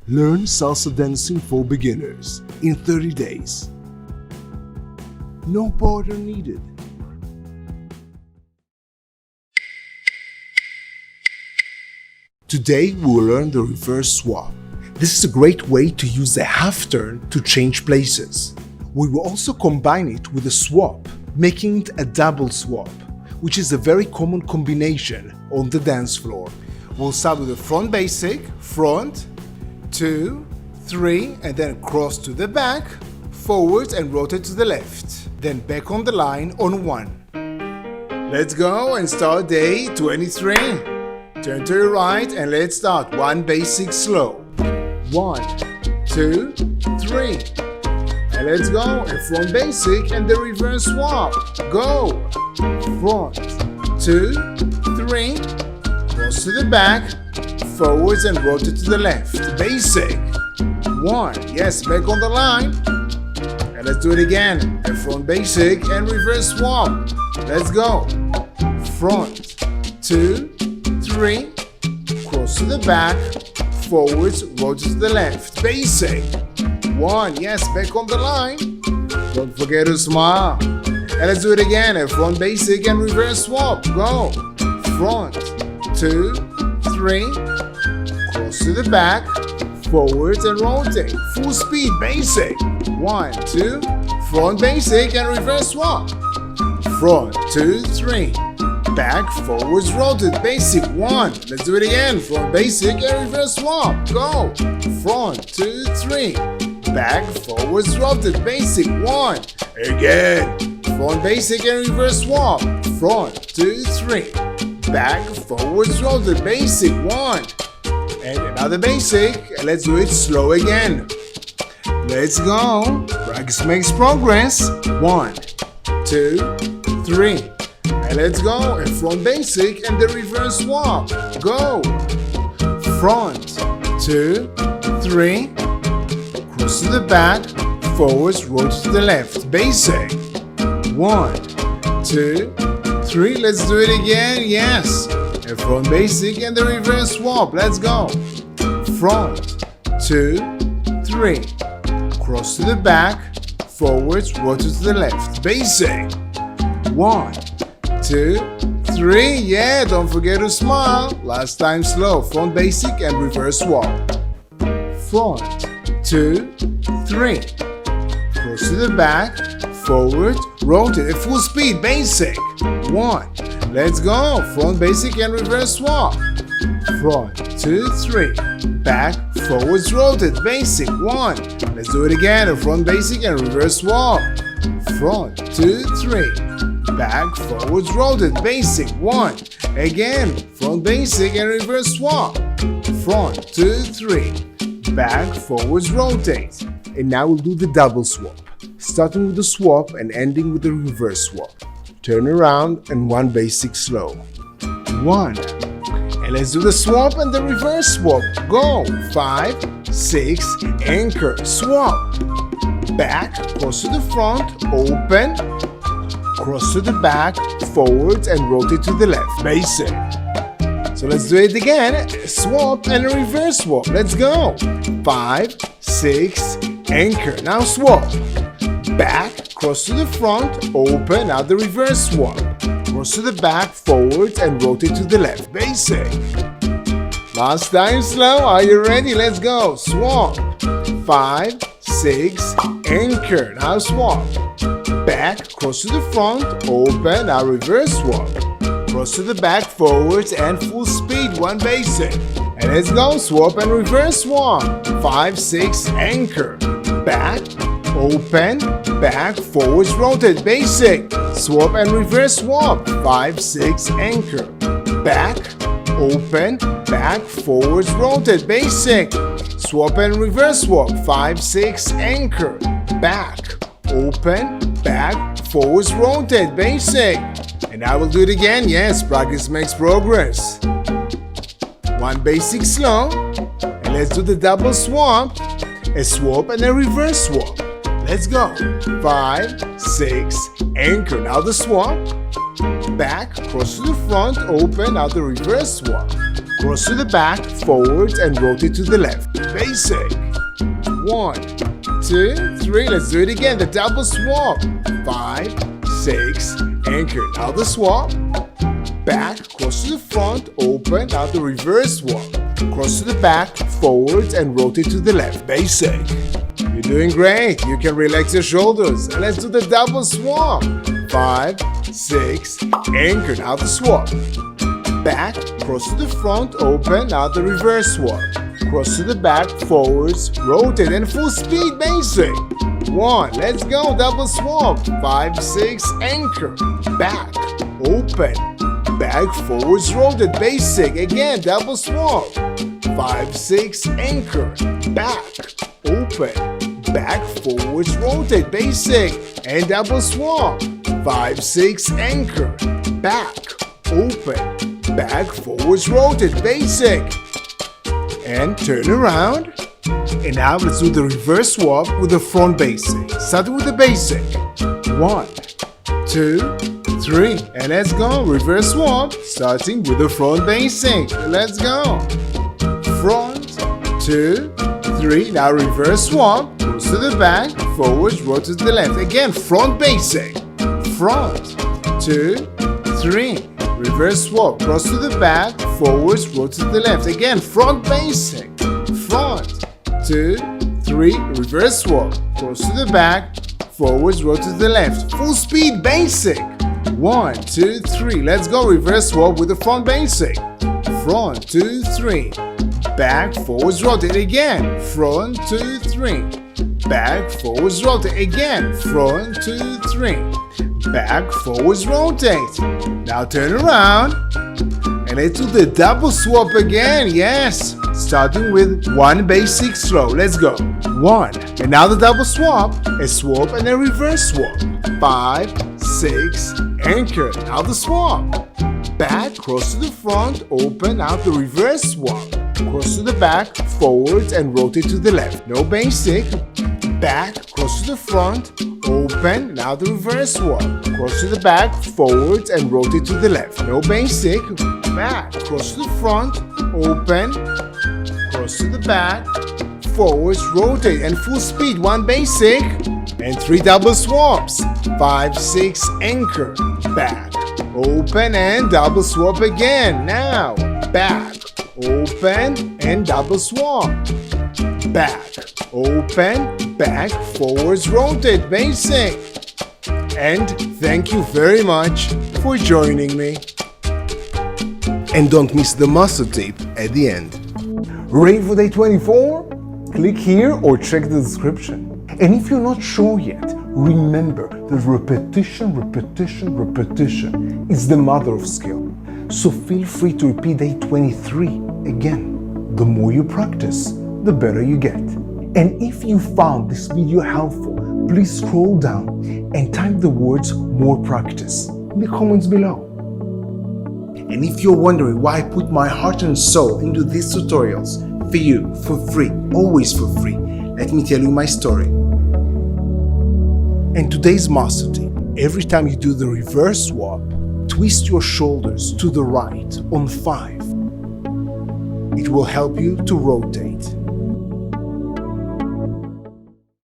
Learn salsa dancing for beginners in 30 days. No partner needed. Today we will learn the reverse swap. This is a great way to use a half turn to change places. We will also combine it with a swap, making it a double swap, which is a very common combination on the dance floor. We'll start with the front basic, front, 2, 3, and then cross to the back, forwards and rotate to the left. Then back on the line on 1. Let's go and start day 23. Turn to your right and let's start. 1 basic slow. 1, 2, 3. And let's go. A front basic and the reverse swap. Go. Front, 2, 3. Cross to the back, forwards and rotate to the left. Basic. 1. Yes, back on the line. And let's do it again. A front basic and reverse swap. Let's go. Front, 2, 3. Cross to the back, forwards, rotate to the left. Basic. 1. Yes, back on the line. Don't forget to smile. And let's do it again. A front basic and reverse swap. Go. Front, 2, 3. Cross to the back, forwards and rotate. Full speed. Basic. 1, 2. Front basic and reverse swap. Front, 2, 3. Back, forwards, rotate. Basic. 1. Let's do it again. Front basic and reverse swap. Go. Front, 2, 3. Back, forwards, rotate. Basic. 1. Again. Front basic and reverse swap. Front, 2, 3. Back, forwards, rotate. Basic. 1. And another basic. And let's do it slow again. Let's go. Practice makes progress. 1, 2, 3. And let's go. A front basic and the reverse swap. Go. Front, 2, 3. Cross to the back, forwards, rotate to the left. Basic. 1, 2, 3. Let's do it again. Yes. A front basic and the reverse swap. Let's go. Front, 2, 3. Cross to the back, forwards, rotate to the left. Basic. 1, 2, 3. Yeah, don't forget to smile. Last time slow. Front basic and reverse swap. Front, 2, 3. Cross to the back, forward, rotate at full speed. Basic. 1. Let's go. Front basic and reverse swap. Front, 2, 3. Back, forwards, rotate. Basic. 1. Let's do it again. A front basic and reverse swap. Front, 2, 3. Back, forwards, rotate. Basic. 1. Again. Front basic and reverse swap. Front, 2, 3. Back, forwards, rotate. And now we'll do the double swap. Starting with the swap and ending with the reverse swap. Turn around and 1 basic slow. 1. And let's do the swap and the reverse swap. Go. 5, 6. Anchor. Swap. Back, cross to the front, open. Cross to the back, forwards and rotate to the left. Basic. So let's do it again. Swap and a reverse swap. Let's go. 5, 6. Anchor. Now swap. Back, cross to the front, open. Now the reverse swap. Cross to the back, forwards and rotate to the left. Basic. Last time slow. Are you ready? Let's go. Swap. 5, 6. Anchor. Now swap. Back, cross to the front, open. Now reverse swap. Cross to the back, forwards and full speed. 1 basic. And let's go. Swap and reverse swap. 5, 6. Anchor. Back, open, back, forwards, rotate. Basic. Swap and reverse swap. 5, 6. Anchor. Back, open, back, forwards, rotate. Basic. Swap and reverse swap. 5, 6. Anchor. Back, open, back, forwards, rotate. Basic. And I will do it again. Yes, practice makes progress. 1 basic slow. And let's do the double swap. A swap and a reverse swap. Let's go. 5, 6. Anchor. Now the swap. Back, cross to the front, open. Now the reverse swap. cross to the back, forward, and rotate to the left. Basic. 1, 2, 3. Let's do it again. The double swap. 5, 6, anchor. Now the swap. Back, cross to the front, open. Now the reverse swap. Cross to the back, forward, and rotate to the left. Basic. You're doing great. You can relax your shoulders. And let's do the double swap. 5, 6, anchor. Now the swap. Back, cross to the front, open. Now the reverse swap. Cross to the back, forwards, rotate, and full speed. Basic. 1, let's go. Double swap. 5, 6, anchor. Back, open. Back, forwards, rotate. Basic. Again, double swap. 5, 6, anchor. Back, open. Back, forwards, rotate. Basic. And double swap. 5, 6, anchor. Back, open. Back, forwards, rotate. Basic. And turn around. And now let's do the reverse swap with the front basic. Starting with the basic. 1, 2, 3. And let's go. Reverse swap. Starting with the front basic. Let's go. Front, 2, 3. Now reverse swap. Goes to the back. Forwards, rotate to the left. Again, front basic. Front, 2, 3. Reverse swap. Cross to the back. Forwards, rotate to the left. Again, front basic. Front, 2, 3. Reverse swap. Cross to the back. Forwards, rotate to the left. Full speed basic. 1, 2, 3. Let's go. Reverse swap with the front basic. Front, 2, 3. Back, forwards, rotate. Again. Front, 2, 3. Back, forwards, rotate. Again. Front, 2, 3. Back, forwards, rotate. Now turn around. And let's do the double swap again. Yes. Starting with 1 basic slow. Let's go. 1. And now the double swap. A swap and a reverse swap. 5, 6, anchor. Now the swap. Back, cross to the front, open. Now the reverse swap. Cross to the back, forward, and rotate to the left. No basic. Back, cross to the front, open. Now the reverse swap. Cross to the back, forward, and rotate to the left. No basic. Back, cross to the front, open. Cross to the back, forwards, rotate, and full speed. 1 basic. And 3 double swaps. 5, 6, anchor. Back, open, and double swap again. Now, back, open, and double swap. Back, open, back, forwards, rotate, basic. And thank you very much for joining me. And don't miss the muscle tape at the end. Ready for day 24? Click here or check the description. And if you're not sure yet, remember that repetition is the mother of skill. So feel free to repeat day 23 again. The more you practice, the better you get. And if you found this video helpful, please scroll down and type the words "more practice" in the comments below. And if you're wondering why I put my heart and soul into these tutorials for you, for free, always for free, let me tell you my story. And today's master tip: every time you do the reverse swap, twist your shoulders to the right on 5. It will help you to rotate.